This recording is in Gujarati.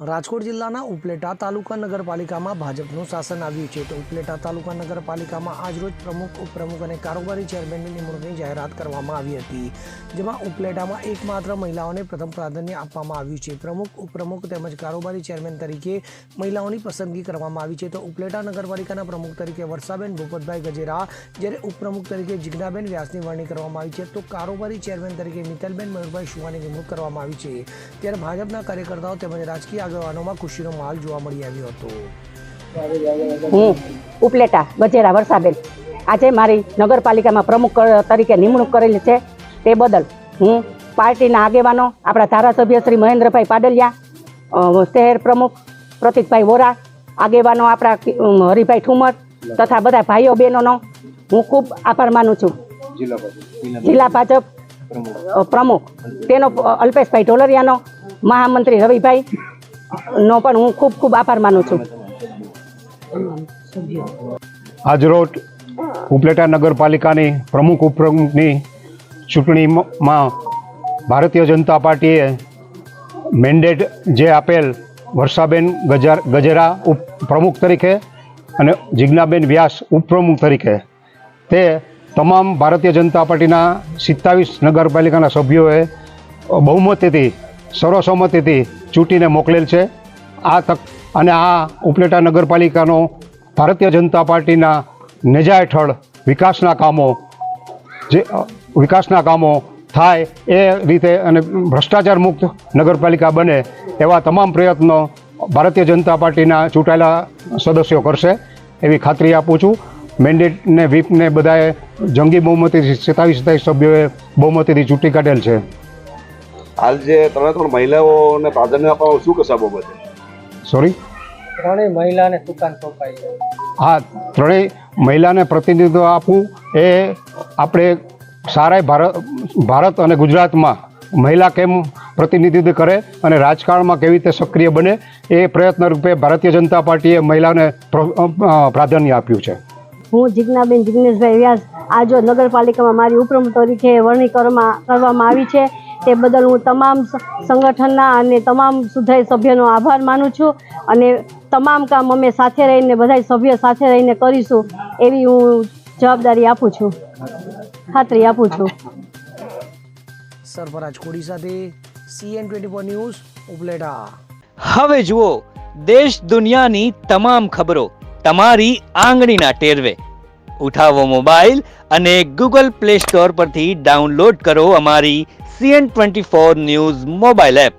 રાજકોટ જિલ્લાના ઉપલેટા તાલુકા નગરપાલિકામાં ભાજપનું શાસન આવ્યું છે તો ઉપલેટા તાલુકા નગરપાલિકામાં આજરોજ પ્રમુખ ઉપપ્રમુખ અને કારોબારી ચેરમેનની નિમણૂકની જાહેરાત કરવામાં આવી હતી, જેમાં ઉપલેટામાં એકમાત્ર મહિલાઓને પ્રથમ પ્રાધાન્ય આપવામાં આવ્યું છે। પ્રમુખ ઉપપ્રમુખ તેમજ કારોબારી ચેરમેન તરીકે મહિલાઓની પસંદગી કરવામાં આવી છે તો ઉપલેટા નગરપાલિકાના પ્રમુખ તરીકે વર્ષાબેન ભૂપતભાઈ ગજેરા, જ્યારે ઉપપ્રમુખ તરીકે જિજ્ઞાબેન વ્યાસની વરણી કરવામાં આવી છે તો કારોબારી ચેરમેન તરીકે મિત્તલબેન મયુરભાઈ શુવાની નિમણૂક કરવામાં આવી છે। ત્યારે ભાજપના કાર્યકર્તાઓ તેમજ રાજકીય આગેવાનોમાં ખુશીનો માહોલ જોવા મળી આવ્યો હતો। હું ઉપલેટા ગજેરા વર્ષાબેન આજે મારી નગરપાલિકામાં પ્રમુખ તરીકે નિમણૂક કરેલી છે, તે બદલ હું પાર્ટીના આગેવાનો, આપણા ધારાસભ્ય શ્રી મહેન્દ્રભાઈ પાડલિયા, શહેર પ્રમુખ પ્રતિકભાઈ વોરા, આગેવાનો આપણા હરિભાઈ ઠુમર તથા બધા ભાઈઓ બહેનોનો હું ખૂબ આભાર માનું છું। જિલ્લા ભાજપ પ્રમુખ તેનો અલ્પેશભાઈ ઢોલરિયાનો, મહામંત્રી રવિભાઈ નો પણ હું ખૂબ ખૂબ આભાર માનું છું। આજરોજ ઉપલેટા નગરપાલિકાની પ્રમુખ ઉપપ્રમુખની ચૂંટણીમાં ભારતીય જનતા પાર્ટીએ મેન્ડેટ જે આપેલ વર્ષાબેન ગજેરા પ્રમુખ તરીકે અને જિજ્ઞાબેન વ્યાસ ઉપપ્રમુખ તરીકે, તે તમામ ભારતીય જનતા પાર્ટીના 27 નગરપાલિકાના સભ્યોએ બહુમતીથી સર્વસંમતિથી ચૂંટીને મોકલેલ છે। આ તક અને આ ઉપલેટા નગરપાલિકાનો ભારતીય જનતા પાર્ટીના નેજા હેઠળ વિકાસના કામો થાય એ રીતે અને ભ્રષ્ટાચાર મુક્ત નગરપાલિકા બને એવા તમામ પ્રયત્નો ભારતીય જનતા પાર્ટીના ચૂંટાયેલા સદસ્યો કરશે એવી ખાતરી આપું છું। મેન્ડેટને વ્હીપને બધાએ જંગી બહુમતીથી 27 સભ્યોએ બહુમતીથી ચૂંટી કાઢેલ છે। હાલ જે 3 મહિલાઓને પ્રાધાન્ય આપવામાં શું કશા બાબતે? સોરી, 3 મહિલાને સુકાન સોંપાઈ છે। હા, 3 મહિલાને પ્રતિનિધિત્વ આપવું એ આપણે સારા ભારત અને ગુજરાતમાં મહિલા કેમ પ્રતિનિધિત્વ કરે અને રાજકારણમાં કેવી રીતે સક્રિય બને એ પ્રયત્ન રૂપે ભારતીય જનતા પાર્ટીએ મહિલાને પ્રાધાન્ય આપ્યું છે। હું જિજ્ઞાબેન જિગ્નેશભાઈ વ્યાસ આજે નગરપાલિકામાં મારી ઉપપ્રમુખ તરીકે વરણી કરવામાં આવી છે, તે બદલ હું તમામ સંગઠનના અને તમામ સુધારી સભ્યોનો આભાર માનું છું અને તમામ કામ અમે સાથે રહીને બધા સભ્યો સાથે રહીને કરીશું એવી હું જવાબદારી આપું છું, ખાતરી આપું છું। સરફરાજ કોડી સાથે CN24 ન્યૂઝ ઉપલેટા। હવે જુઓ દેશ દુનિયાની તમામ ખબરો તમારી આંગળીના ટેરવે। ઉઠાવો મોબાઈલ અને Google Play Store પરથી ડાઉનલોડ કરો અમારી CN24 ન્યૂઝ મોબાઈલ એપ।